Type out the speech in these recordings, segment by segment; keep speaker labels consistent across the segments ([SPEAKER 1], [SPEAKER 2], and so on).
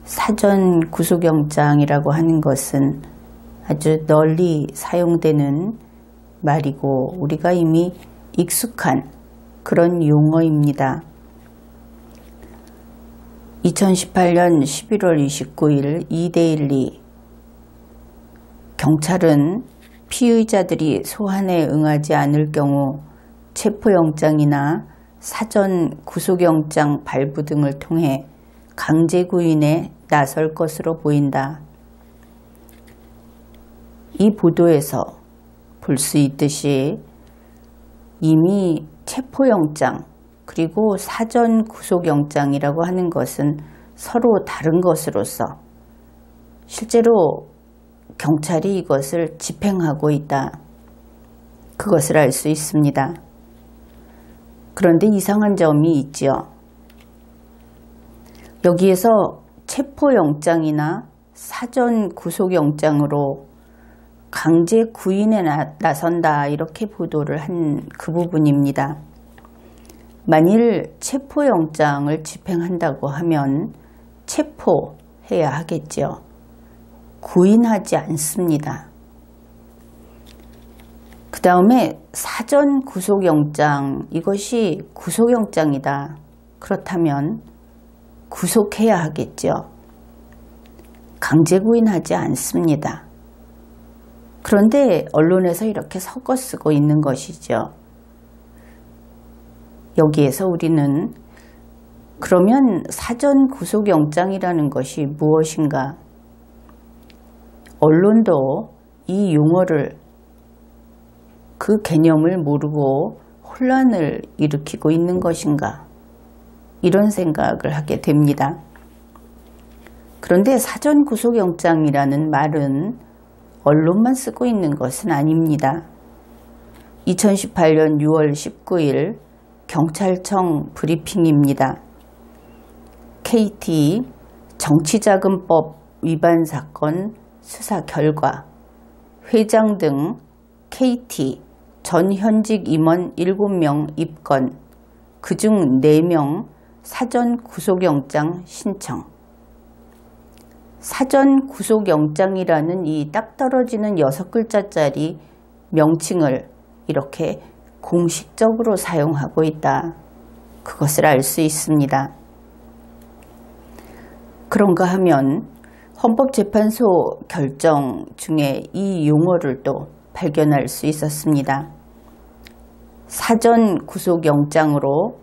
[SPEAKER 1] 사전 구속영장이라고 하는 것은 아주 널리 사용되는 말이고 우리가 이미 익숙한 그런 용어입니다. 2018년 11월 29일 2대12 경찰은 피의자들이 소환에 응하지 않을 경우 체포영장이나 사전 구속영장 발부 등을 통해 강제구인에 나설 것으로 보인다. 이 보도에서 볼 수 있듯이 이미 체포영장 그리고 사전 구속영장이라고 하는 것은 서로 다른 것으로서 실제로 경찰이 이것을 집행하고 있다. 그것을 알 수 있습니다. 그런데 이상한 점이 있지요. 여기에서 체포영장이나 사전 구속영장으로 강제 구인에 나선다 이렇게 보도를 한 그 부분입니다. 만일 체포영장을 집행한다고 하면 체포해야 하겠죠. 구인하지 않습니다. 그 다음에 사전 구속영장, 이것이 구속영장이다. 그렇다면 구속해야 하겠죠. 강제구인하지 않습니다. 그런데 언론에서 이렇게 섞어 쓰고 있는 것이죠. 여기에서 우리는 그러면 사전 구속영장이라는 것이 무엇인가? 언론도 이 용어를 그 개념을 모르고 혼란을 일으키고 있는 것인가? 이런 생각을 하게 됩니다. 그런데 사전 구속영장이라는 말은 언론만 쓰고 있는 것은 아닙니다. 2018년 6월 19일 경찰청 브리핑입니다. KT 정치자금법 위반 사건 수사 결과, 회장 등 KT 전 현직 임원 7명 입건, 그중 4명 사전 구속영장 신청. 사전 구속영장이라는 이 딱 떨어지는 6글자짜리 명칭을 이렇게 공식적으로 사용하고 있다. 그것을 알 수 있습니다. 그런가 하면 헌법재판소 결정 중에 이 용어를 또 발견할 수 있었습니다. 사전 구속영장으로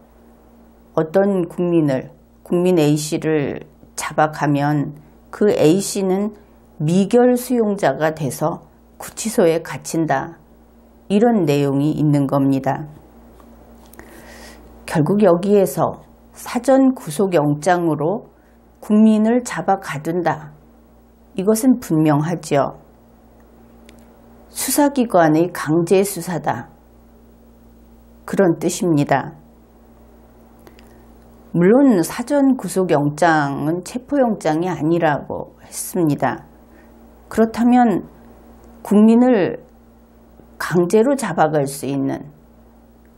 [SPEAKER 1] 어떤 국민 A씨를 잡아가면 그 A씨는 미결 수용자가 돼서 구치소에 갇힌다. 이런 내용이 있는 겁니다. 결국 여기에서 사전 구속영장으로 국민을 잡아 가둔다. 이것은 분명하지요. 수사기관의 강제 수사다. 그런 뜻입니다. 물론 사전 구속영장은 체포영장이 아니라고 했습니다. 그렇다면 국민을 강제로 잡아갈 수 있는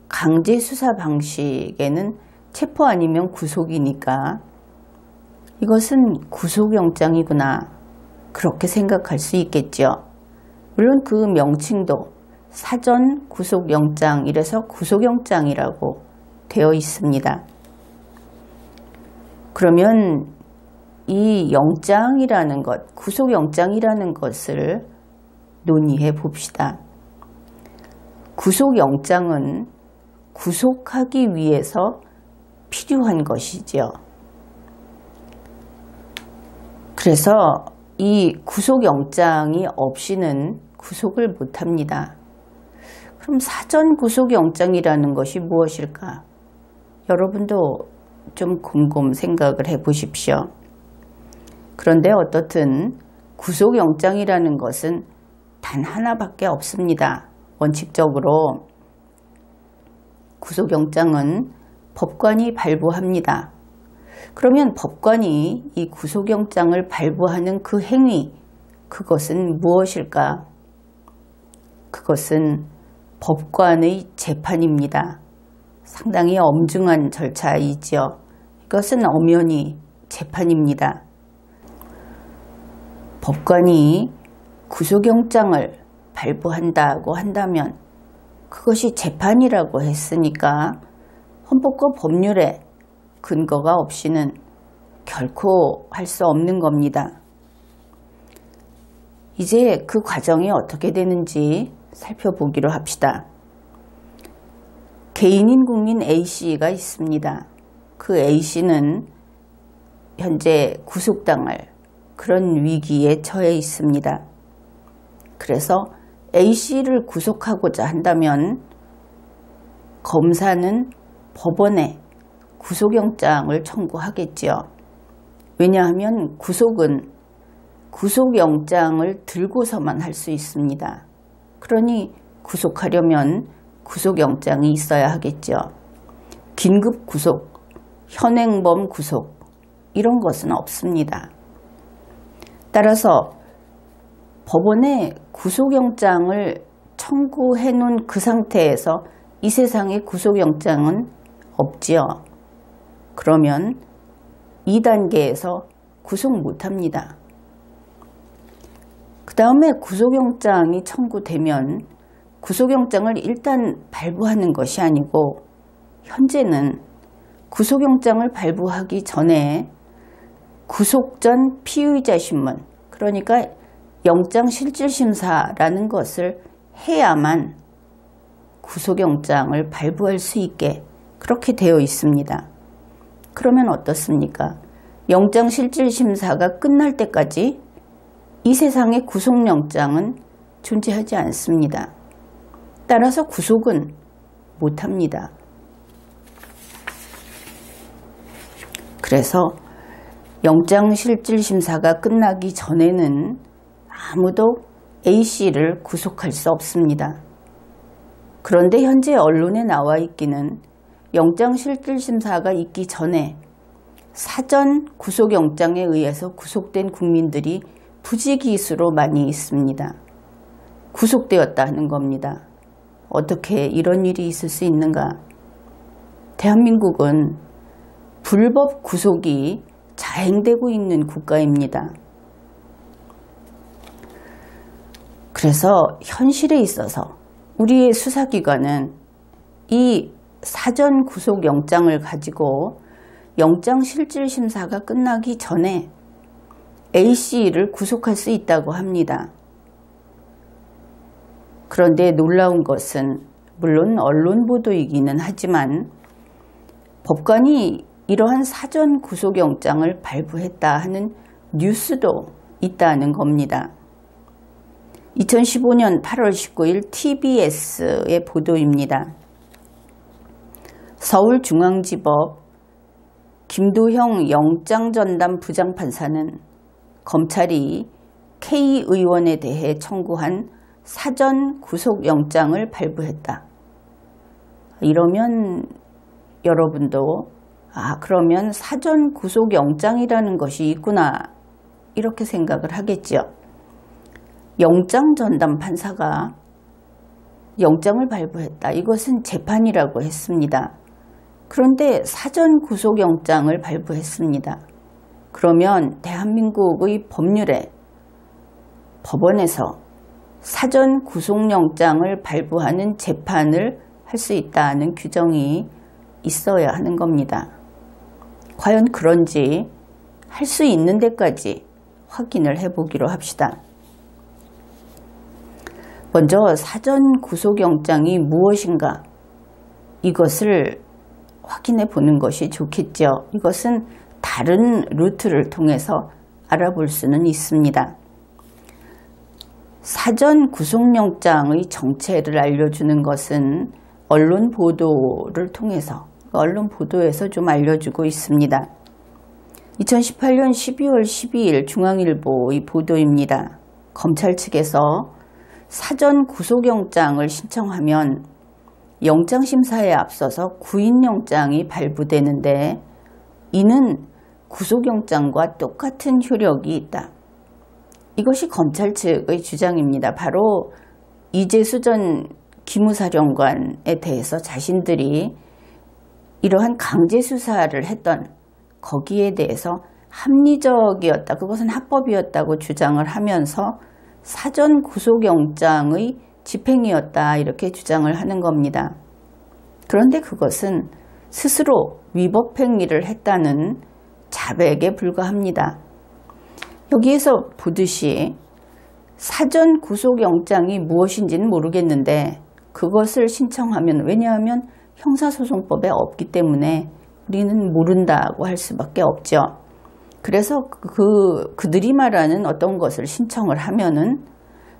[SPEAKER 1] 강제 수사 방식에는 체포 아니면 구속이니까 이것은 구속영장이구나. 그렇게 생각할 수 있겠죠. 물론 그 명칭도 사전 구속영장 이래서 구속영장이라고 되어 있습니다. 그러면 이 영장이라는 것, 구속영장이라는 것을 논의해 봅시다. 구속영장은 구속하기 위해서 필요한 것이죠. 그래서 이 구속영장이 없이는 구속을 못합니다. 그럼 사전 구속영장이라는 것이 무엇일까? 여러분도 좀 곰곰 생각을 해 보십시오. 그런데 어떻든 구속영장이라는 것은 단 하나밖에 없습니다. 원칙적으로 구속영장은 법관이 발부합니다. 그러면 법관이 이 구속영장을 발부하는 그 행위, 그것은 무엇일까? 그것은 법관의 재판입니다. 상당히 엄중한 절차이지요. 이것은 엄연히 재판입니다. 법관이 구속영장을 발부한다고 한다면 그것이 재판이라고 했으니까 헌법과 법률에 근거가 없이는 결코 할 수 없는 겁니다. 이제 그 과정이 어떻게 되는지 살펴보기로 합시다. 개인인 국민 A씨가 있습니다. 그 A씨는 현재 구속당할 그런 위기에 처해 있습니다. 그래서 A씨를 구속하고자 한다면 검사는 법원에 구속영장을 청구하겠지요. 왜냐하면 구속은 구속영장을 들고서만 할 수 있습니다. 그러니 구속하려면 구속영장이 있어야 하겠죠. 긴급구속, 현행범 구속 이런 것은 없습니다. 따라서 법원에 구속영장을 청구해 놓은 그 상태에서 이 세상에 구속영장은 없지요. 그러면 2단계에서 구속 못합니다. 그 다음에 구속영장이 청구되면 구속영장을 일단 발부하는 것이 아니고 현재는 구속영장을 발부하기 전에 구속 전 피의자 신문, 그러니까 영장실질심사라는 것을 해야만 구속영장을 발부할 수 있게 그렇게 되어 있습니다. 그러면 어떻습니까? 영장실질심사가 끝날 때까지 이 세상에 구속영장은 존재하지 않습니다. 따라서 구속은 못합니다. 그래서 영장실질심사가 끝나기 전에는 아무도 A씨를 구속할 수 없습니다. 그런데 현재 언론에 나와 있기는 영장실질심사가 있기 전에 사전 구속영장에 의해서 구속된 국민들이 부지기수로 많이 있습니다. 구속되었다 하는 겁니다. 어떻게 이런 일이 있을 수 있는가? 대한민국은 불법 구속이 자행되고 있는 국가입니다. 그래서 현실에 있어서 우리의 수사기관은 이 사전 구속영장을 가지고 영장실질심사가 끝나기 전에 A씨를 구속할 수 있다고 합니다. 그런데 놀라운 것은 물론 언론 보도이기는 하지만 법관이 이러한 사전 구속영장을 발부했다 하는 뉴스도 있다는 겁니다. 2015년 8월 19일 TBS의 보도입니다. 서울중앙지법 김도형 영장전담 부장판사는 검찰이 K 의원에 대해 청구한 사전 구속영장을 발부했다. 이러면 여러분도 그러면 사전 구속영장이라는 것이 있구나 이렇게 생각을 하겠죠. 영장전담 판사가 영장을 발부했다. 이것은 재판이라고 했습니다. 그런데 사전 구속영장을 발부했습니다. 그러면 대한민국의 법률에 법원에서 사전 구속영장을 발부하는 재판을 할 수 있다는 규정이 있어야 하는 겁니다. 과연 그런지 할 수 있는 데까지 확인을 해보기로 합시다. 먼저 사전 구속영장이 무엇인가 이것을 확인해 보는 것이 좋겠죠. 이것은 다른 루트를 통해서 알아볼 수는 있습니다. 사전 구속영장의 정체를 알려주는 것은 언론 보도를 통해서 언론 보도에서 좀 알려주고 있습니다. 2018년 12월 12일 중앙일보의 보도입니다. 검찰 측에서 사전 구속영장을 신청하면 영장심사에 앞서서 구인영장이 발부되는데 이는 구속영장과 똑같은 효력이 있다. 이것이 검찰 측의 주장입니다. 바로 이재수 전 기무사령관에 대해서 자신들이 이러한 강제수사를 했던 거기에 대해서 합리적이었다. 그것은 합법이었다고 주장을 하면서 사전 구속영장의 집행이었다. 이렇게 주장을 하는 겁니다. 그런데 그것은 스스로 위법행위를 했다는 자백에 불과합니다. 여기에서 보듯이 사전 구속영장이 무엇인지는 모르겠는데 그것을 신청하면, 왜냐하면 형사소송법에 없기 때문에 우리는 모른다고 할 수밖에 없죠. 그래서 그들이 말하는 어떤 것을 신청을 하면은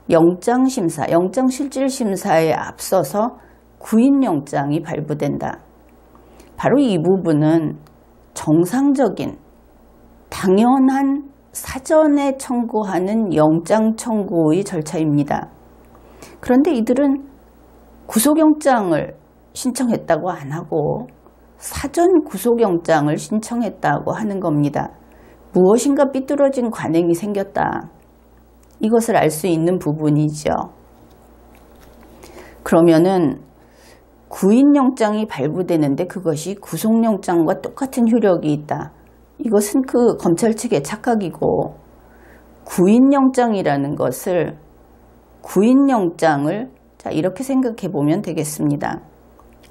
[SPEAKER 1] 영장심사, 영장실질심사에 앞서서 구인영장이 발부된다. 바로 이 부분은 정상적인 당연한 사전에 청구하는 영장 청구의 절차입니다. 그런데 이들은 구속영장을 신청했다고 안 하고 사전 구속영장을 신청했다고 하는 겁니다. 무엇인가 삐뚤어진 관행이 생겼다. 이것을 알 수 있는 부분이죠. 그러면은 구인영장이 발부되는데 그것이 구속영장과 똑같은 효력이 있다. 이것은 그 검찰 측의 착각이고, 구인영장이라는 것을, 구인영장을 자 이렇게 생각해 보면 되겠습니다.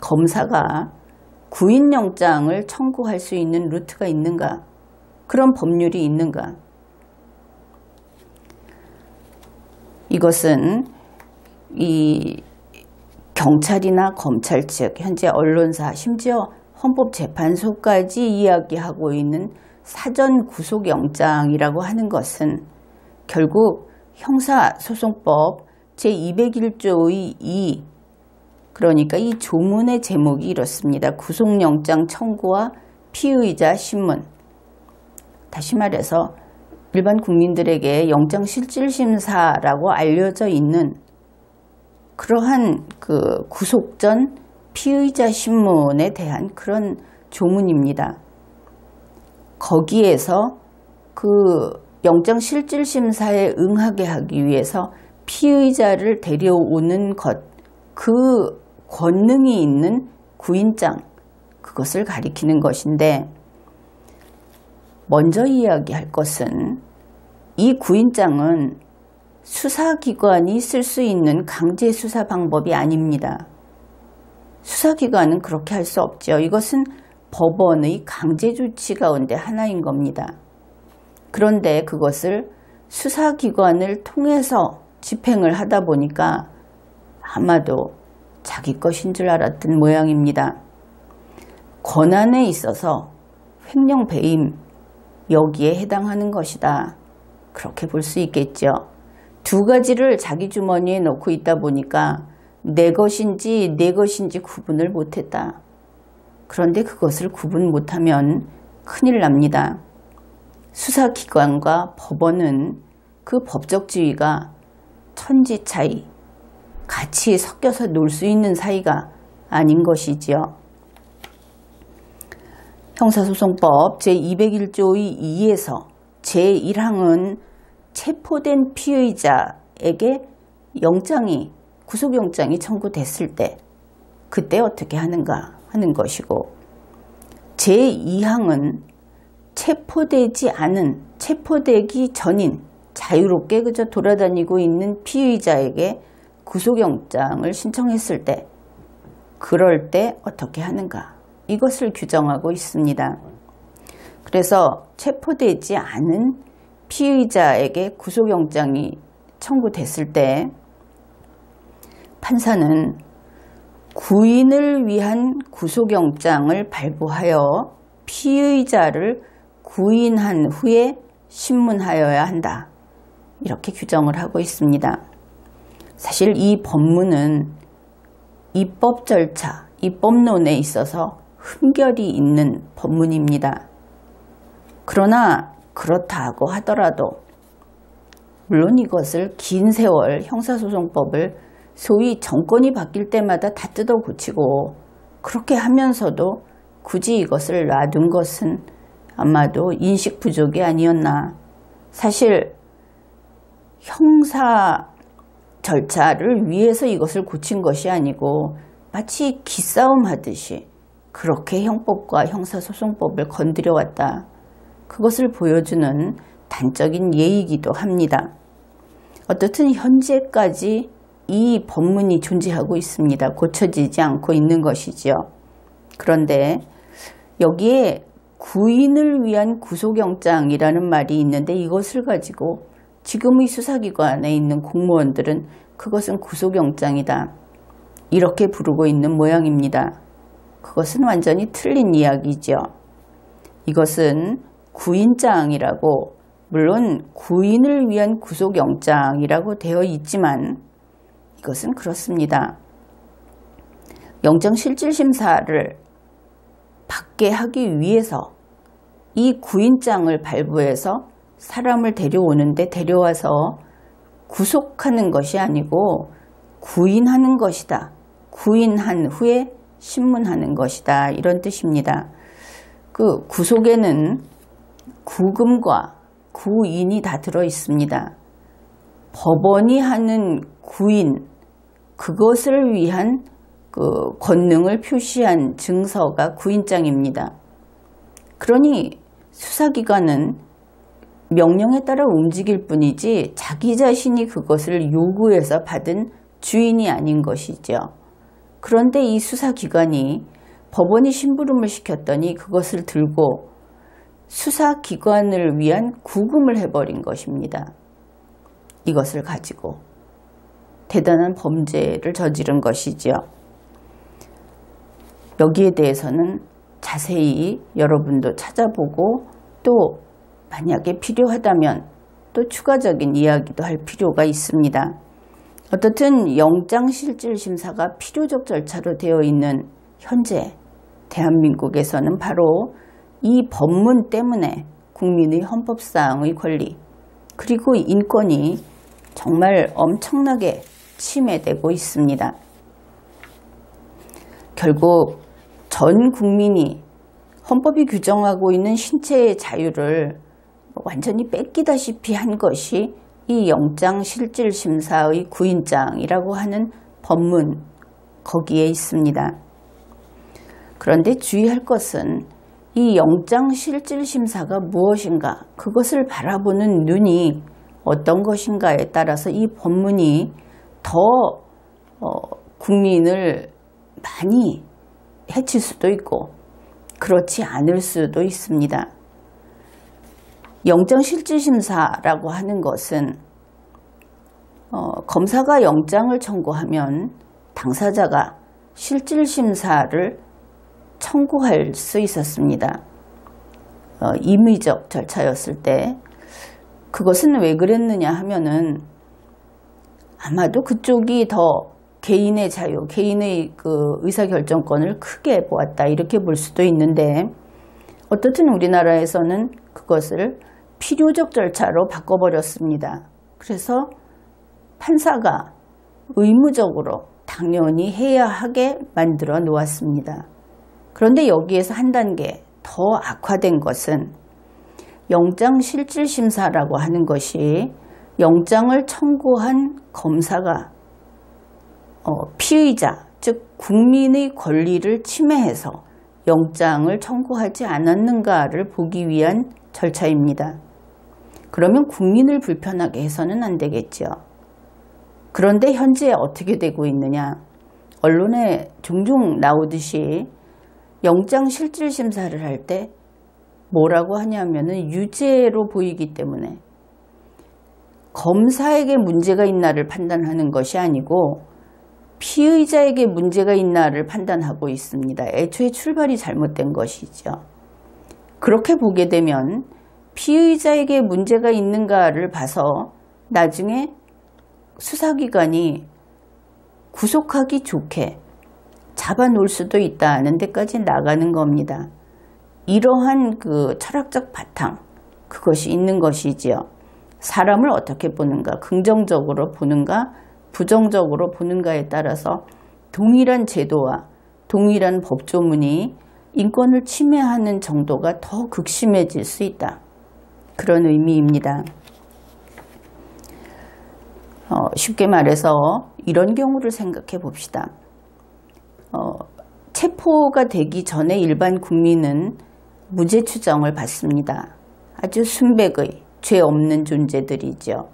[SPEAKER 1] 검사가 구인영장을 청구할 수 있는 루트가 있는가? 그런 법률이 있는가? 이것은 이 경찰이나 검찰 측, 현재 언론사, 심지어 헌법재판소까지 이야기하고 있는 사전 구속영장이라고 하는 것은 결국 형사소송법 제201조의 2, 그러니까 이 조문의 제목이 이렇습니다. 구속영장 청구와 피의자 신문. 다시 말해서 일반 국민들에게 영장실질심사라고 알려져 있는 그러한 그 구속 전 피의자 신문에 대한 그런 조문입니다. 거기에서 그 영장실질심사에 응하게 하기 위해서 피의자를 데려오는 것, 그 권능이 있는 구인장, 그것을 가리키는 것인데, 먼저 이야기할 것은 이 구인장은 수사기관이 쓸 수 있는 강제 수사 방법이 아닙니다. 수사기관은 그렇게 할 수 없죠. 이것은 법원의 강제 조치 가운데 하나인 겁니다. 그런데 그것을 수사기관을 통해서 집행을 하다 보니까 아마도 자기 것인 줄 알았던 모양입니다. 권한에 있어서 횡령 배임, 여기에 해당하는 것이다. 그렇게 볼 수 있겠죠. 두 가지를 자기 주머니에 넣고 있다 보니까 내 것인지 내 것인지 구분을 못했다. 그런데 그것을 구분 못하면 큰일 납니다. 수사기관과 법원은 그 법적 지위가 천지 차이, 같이 섞여서 놀 수 있는 사이가 아닌 것이지요. 형사소송법 제201조의 2에서 제1항은 체포된 피의자에게 구속영장이 청구됐을 때 그때 어떻게 하는가 하는 것이고, 제2항은 체포되기 전인 자유롭게 그저 돌아다니고 있는 피의자에게 구속영장을 신청했을 때, 그럴 때 어떻게 하는가, 이것을 규정하고 있습니다. 그래서 체포되지 않은 피의자에게 구속영장이 청구됐을 때 판사는 구인을 위한 구속영장을 발부하여 피의자를 구인한 후에 신문하여야 한다. 이렇게 규정을 하고 있습니다. 사실 이 법문은 입법 절차, 입법론에 있어서 흠결이 있는 법문입니다. 그러나 그렇다고 하더라도 물론 이것을 긴 세월 형사소송법을 소위 정권이 바뀔 때마다 다 뜯어 고치고 그렇게 하면서도 굳이 이것을 놔둔 것은 아마도 인식 부족이 아니었나. 사실 형사 절차를 위해서 이것을 고친 것이 아니고 마치 기싸움 하듯이 그렇게 형법과 형사소송법을 건드려 왔다. 그것을 보여주는 단적인 예이기도 합니다. 어떻든 현재까지 이 법문이 존재하고 있습니다. 고쳐지지 않고 있는 것이죠. 그런데 여기에 구인을 위한 구속영장이라는 말이 있는데 이것을 가지고 지금의 수사기관에 있는 공무원들은 그것은 구속영장이다, 이렇게 부르고 있는 모양입니다. 그것은 완전히 틀린 이야기죠. 이것은 구인장이라고, 물론 구인을 위한 구속영장이라고 되어 있지만 이것은 그렇습니다. 영장실질심사를 받게 하기 위해서 이 구인장을 발부해서 사람을 데려오는데, 데려와서 구속하는 것이 아니고 구인하는 것이다, 구인한 후에 신문하는 것이다, 이런 뜻입니다. 그 구속에는 구금과 구인이 다 들어 있습니다. 법원이 하는 구인, 그것을 위한 그 권능을 표시한 증서가 구인장입니다. 그러니 수사기관은 명령에 따라 움직일 뿐이지 자기 자신이 그것을 요구해서 받은 주인이 아닌 것이죠. 그런데 이 수사기관이 법원이 심부름을 시켰더니 그것을 들고 수사기관을 위한 구금을 해버린 것입니다. 이것을 가지고 대단한 범죄를 저지른 것이죠. 여기에 대해서는 자세히 여러분도 찾아보고, 또 만약에 필요하다면 또 추가적인 이야기도 할 필요가 있습니다. 어떻든 영장실질심사가 필요적 절차로 되어 있는 현재 대한민국에서는 바로 이 법문 때문에 국민의 헌법사항의 권리, 그리고 인권이 정말 엄청나게 침해되고 있습니다. 결국 전 국민이 헌법이 규정하고 있는 신체의 자유를 완전히 뺏기다시피 한 것이 이 영장실질심사의 구인장이라고 하는 법문, 거기에 있습니다. 그런데 주의할 것은 이 영장실질심사가 무엇인가, 그것을 바라보는 눈이 어떤 것인가에 따라서 이 법문이 더 국민을 많이 해칠 수도 있고 그렇지 않을 수도 있습니다. 영장실질심사라고 하는 것은 검사가 영장을 청구하면 당사자가 실질심사를 청구할 수 있었습니다. 임의적 절차였을 때. 그것은 왜 그랬느냐 하면은 아마도 그쪽이 더 개인의 자유, 개인의 그 의사결정권을 크게 보았다, 이렇게 볼 수도 있는데, 어떻든 우리나라에서는 그것을 필요적 절차로 바꿔버렸습니다. 그래서 판사가 의무적으로 당연히 해야 하게 만들어 놓았습니다. 그런데 여기에서 한 단계 더 악화된 것은 영장실질심사라고 하는 것이 영장을 청구한 검사가 피의자, 즉 국민의 권리를 침해해서 영장을 청구하지 않았는가를 보기 위한 절차입니다. 그러면 국민을 불편하게 해서는 안 되겠죠. 그런데 현재 어떻게 되고 있느냐, 언론에 종종 나오듯이 영장실질심사를 할 때 뭐라고 하냐면은 유죄로 보이기 때문에 검사에게 문제가 있나를 판단하는 것이 아니고 피의자에게 문제가 있나를 판단하고 있습니다. 애초에 출발이 잘못된 것이죠. 그렇게 보게 되면 피의자에게 문제가 있는가를 봐서 나중에 수사기관이 구속하기 좋게 잡아놓을 수도 있다는 데까지 나가는 겁니다. 이러한 그 철학적 바탕, 그것이 있는 것이지요. 사람을 어떻게 보는가, 긍정적으로 보는가, 부정적으로 보는가에 따라서 동일한 제도와 동일한 법조문이 인권을 침해하는 정도가 더 극심해질 수 있다, 그런 의미입니다. 쉽게 말해서 이런 경우를 생각해 봅시다. 체포가 되기 전에 일반 국민은 무죄 추정을 받습니다. 아주 순백의 죄 없는 존재들이죠.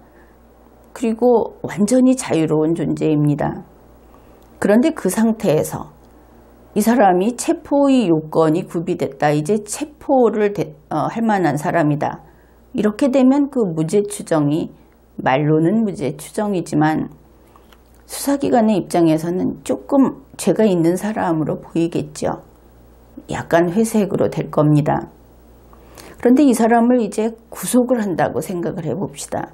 [SPEAKER 1] 그리고 완전히 자유로운 존재입니다. 그런데 그 상태에서 이 사람이 체포의 요건이 구비됐다. 이제 체포를 할 만한 사람이다. 이렇게 되면 그 무죄 추정이 말로는 무죄 추정이지만 수사기관의 입장에서는 조금 죄가 있는 사람으로 보이겠죠. 약간 회색으로 될 겁니다. 그런데 이 사람을 이제 구속을 한다고 생각을 해봅시다.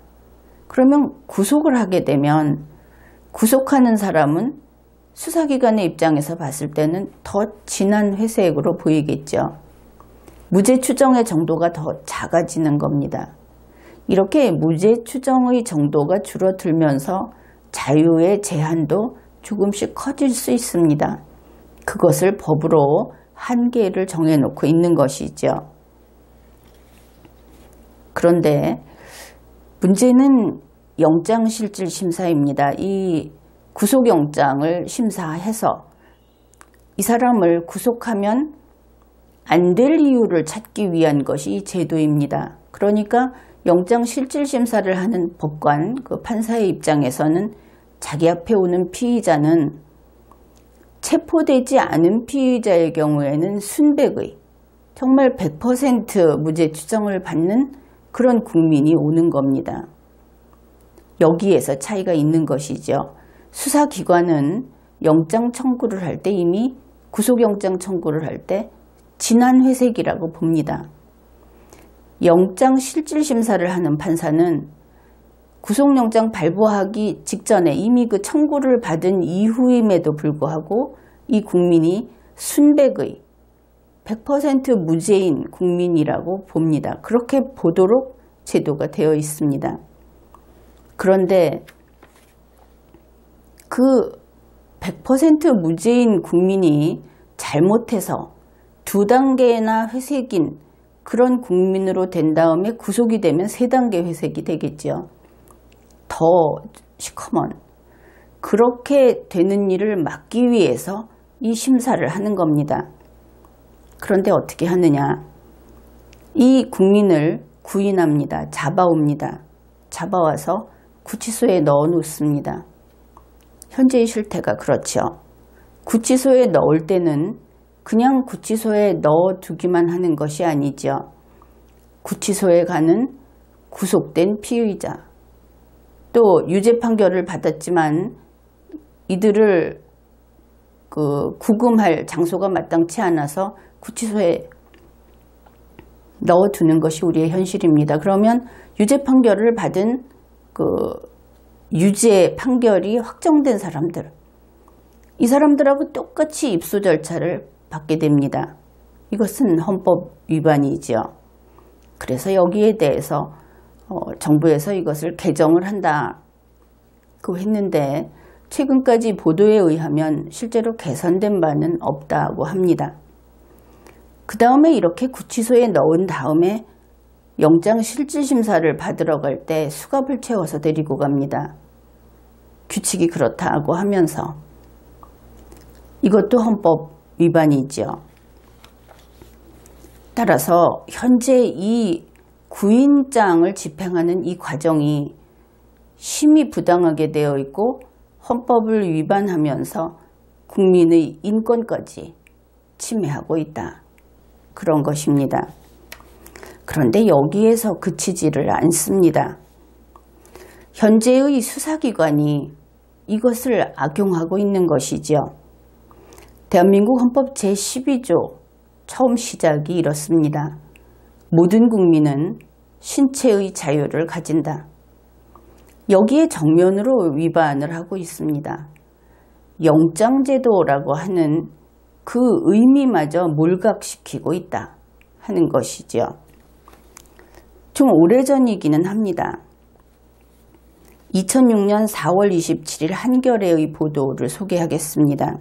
[SPEAKER 1] 그러면 구속을 하게 되면 구속하는 사람은 수사기관의 입장에서 봤을 때는 더 진한 회색으로 보이겠죠. 무죄 추정의 정도가 더 작아지는 겁니다. 이렇게 무죄 추정의 정도가 줄어들면서 자유의 제한도 조금씩 커질 수 있습니다. 그것을 법으로 한계를 정해놓고 있는 것이죠. 그런데 문제는 영장실질심사입니다. 이 구속영장을 심사해서 이 사람을 구속하면 안 될 이유를 찾기 위한 것이 이 제도입니다. 그러니까 영장실질심사를 하는 법관, 그 판사의 입장에서는 자기 앞에 오는 피의자는 체포되지 않은 피의자의 경우에는 순백의 정말 100% 무죄 추정을 받는 그런 국민이 오는 겁니다. 여기에서 차이가 있는 것이죠. 수사기관은 영장 청구를 할 때 이미 구속영장 청구를 할 때 진한 회색이라고 봅니다. 영장 실질심사를 하는 판사는 구속영장 발부하기 직전에 이미 그 청구를 받은 이후임에도 불구하고 이 국민이 순백의 100% 무죄인 국민이라고 봅니다. 그렇게 보도록 제도가 되어 있습니다. 그런데 그 100% 무죄인 국민이 잘못해서 2단계나 회색인 그런 국민으로 된 다음에 구속이 되면 3단계 회색이 되겠죠. 더 시커먼. 그렇게 되는 일을 막기 위해서 이 심사를 하는 겁니다. 그런데 어떻게 하느냐. 이 국민을 구인합니다. 잡아옵니다. 잡아와서 구치소에 넣어 놓습니다. 현재의 실태가 그렇죠. 구치소에 넣을 때는 그냥 구치소에 넣어두기만 하는 것이 아니죠. 구치소에 가는 구속된 피의자, 또 유죄 판결을 받았지만 이들을 구금할 장소가 마땅치 않아서 구치소에 넣어두는 것이 우리의 현실입니다. 그러면 유죄 판결을 받은 유죄 판결이 확정된 사람들, 이 사람들하고 똑같이 입소 절차를 받게 됩니다. 이것은 헌법 위반이죠. 그래서 여기에 대해서 정부에서 이것을 개정을 한다고 했는데 최근까지 보도에 의하면 실제로 개선된 바는 없다고 합니다. 그 다음에 이렇게 구치소에 넣은 다음에 영장 실질심사를 받으러 갈 때 수갑을 채워서 데리고 갑니다. 규칙이 그렇다고 하면서 이것도 헌법 위반이죠. 따라서 현재 이 구인장을 집행하는 이 과정이 심히 부당하게 되어 있고 헌법을 위반하면서 국민의 인권까지 침해하고 있다. 그런 것입니다. 그런데 여기에서 그치지를 않습니다. 현재의 수사기관이 이것을 악용하고 있는 것이죠. 대한민국 헌법 제12조 처음 시작이 이렇습니다. 모든 국민은 신체의 자유를 가진다. 여기에 정면으로 위반을 하고 있습니다. 영장제도라고 하는 그 의미마저 몰각시키고 있다 하는 것이죠. 좀 오래전이기는 합니다. 2006년 4월 27일 한겨레의 보도를 소개하겠습니다.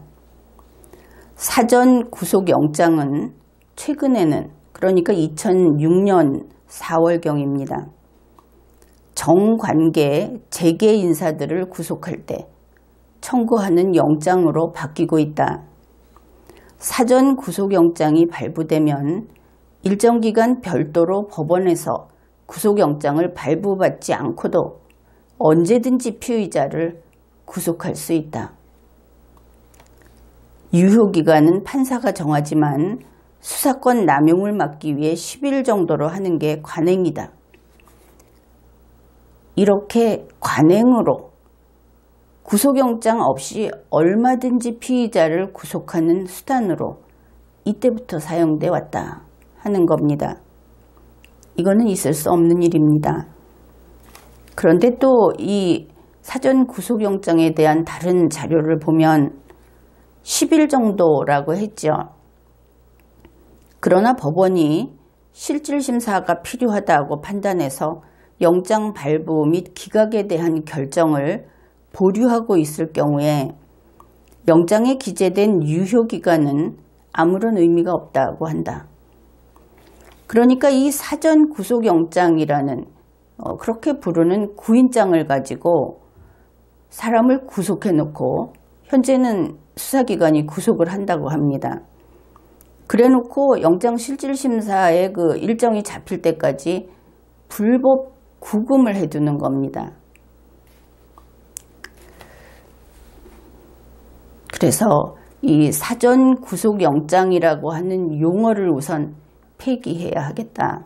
[SPEAKER 1] 사전 구속영장은 최근에는, 그러니까 2006년 4월경입니다. 정관계 재계 인사들을 구속할 때 청구하는 영장으로 바뀌고 있다. 사전 구속영장이 발부되면 일정 기간 별도로 법원에서 구속영장을 발부받지 않고도 언제든지 피의자를 구속할 수 있다. 유효기간은 판사가 정하지만 수사권 남용을 막기 위해 10일 정도로 하는 게 관행이다. 이렇게 관행으로 구속영장 없이 얼마든지 피의자를 구속하는 수단으로 이때부터 사용돼 왔다 하는 겁니다. 이거는 있을 수 없는 일입니다. 그런데 또 이 사전 구속영장에 대한 다른 자료를 보면 10일 정도라고 했죠. 그러나 법원이 실질심사가 필요하다고 판단해서 영장 발부 및 기각에 대한 결정을 보류하고 있을 경우에 영장에 기재된 유효기간은 아무런 의미가 없다고 한다. 그러니까 이 사전 구속영장이라는 그렇게 부르는 구인장을 가지고 사람을 구속해 놓고 현재는 수사기관이 구속을 한다고 합니다. 그래 놓고 영장실질심사의 그 일정이 잡힐 때까지 불법 구금을 해두는 겁니다. 그래서 이 사전 구속영장이라고 하는 용어를 우선 폐기해야 하겠다.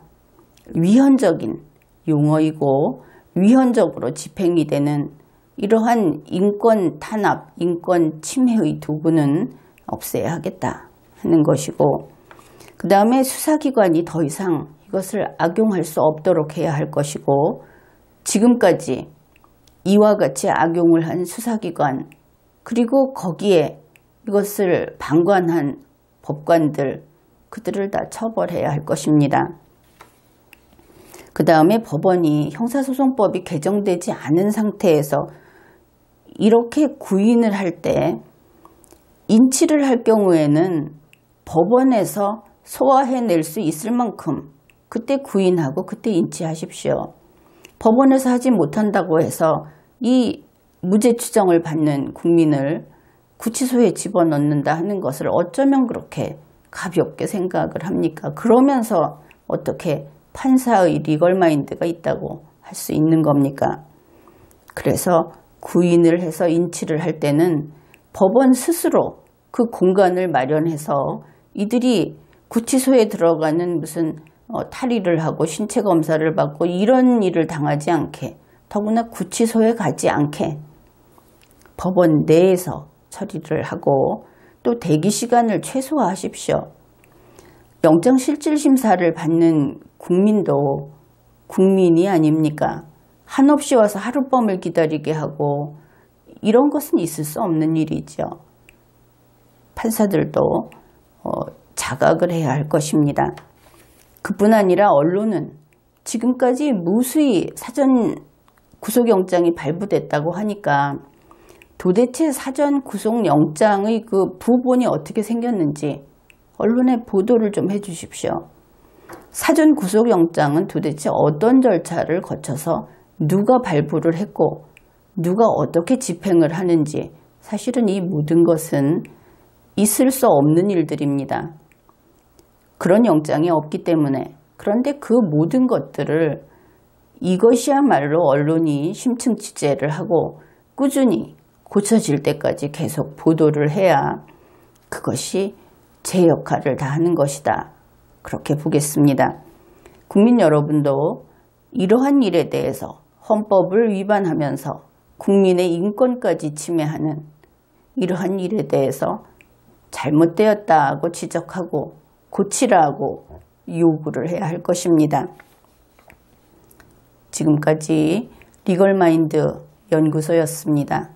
[SPEAKER 1] 위헌적인 용어이고 위헌적으로 집행이 되는 이러한 인권 탄압, 인권 침해의 도구는 없애야 하겠다 하는 것이고, 그 다음에 수사기관이 더 이상 이것을 악용할 수 없도록 해야 할 것이고, 지금까지 이와 같이 악용을 한 수사기관, 그리고 거기에 이것을 방관한 법관들, 그들을 다 처벌해야 할 것입니다. 그 다음에 법원이 형사소송법이 개정되지 않은 상태에서 이렇게 구인을 할 때 인치를 할 경우에는 법원에서 소화해낼 수 있을 만큼 그때 구인하고 그때 인치하십시오. 법원에서 하지 못한다고 해서 이 무죄 추정을 받는 국민을 구치소에 집어넣는다 하는 것을 어쩌면 그렇게 가볍게 생각을 합니까? 그러면서 어떻게 판사의 리걸마인드가 있다고 할 수 있는 겁니까? 그래서 구인을 해서 인치를 할 때는 법원 스스로 그 공간을 마련해서 이들이 구치소에 들어가는 무슨 탈의를 하고 신체 검사를 받고 이런 일을 당하지 않게, 더구나 구치소에 가지 않게 법원 내에서 처리를 하고 또 대기 시간을 최소화하십시오. 영장실질심사를 받는 국민도 국민이 아닙니까? 한없이 와서 하룻밤을 기다리게 하고 이런 것은 있을 수 없는 일이죠. 판사들도 자각을 해야 할 것입니다. 그뿐 아니라 언론은 지금까지 무수히 사전 구속영장이 발부됐다고 하니까 도대체 사전 구속영장의 그 부본이 어떻게 생겼는지 언론에 보도를 좀 해주십시오. 사전 구속영장은 도대체 어떤 절차를 거쳐서 누가 발부를 했고 누가 어떻게 집행을 하는지, 사실은 이 모든 것은 있을 수 없는 일들입니다. 그런 영장이 없기 때문에. 그런데 그 모든 것들을 이것이야말로 언론이 심층 취재를 하고 꾸준히 고쳐질 때까지 계속 보도를 해야 그것이 제 역할을 다하는 것이다. 그렇게 보겠습니다. 국민 여러분도 이러한 일에 대해서 헌법을 위반하면서 국민의 인권까지 침해하는 이러한 일에 대해서 잘못되었다고 지적하고 고치라고 요구를 해야 할 것입니다. 지금까지 리걸마인드 연구소였습니다.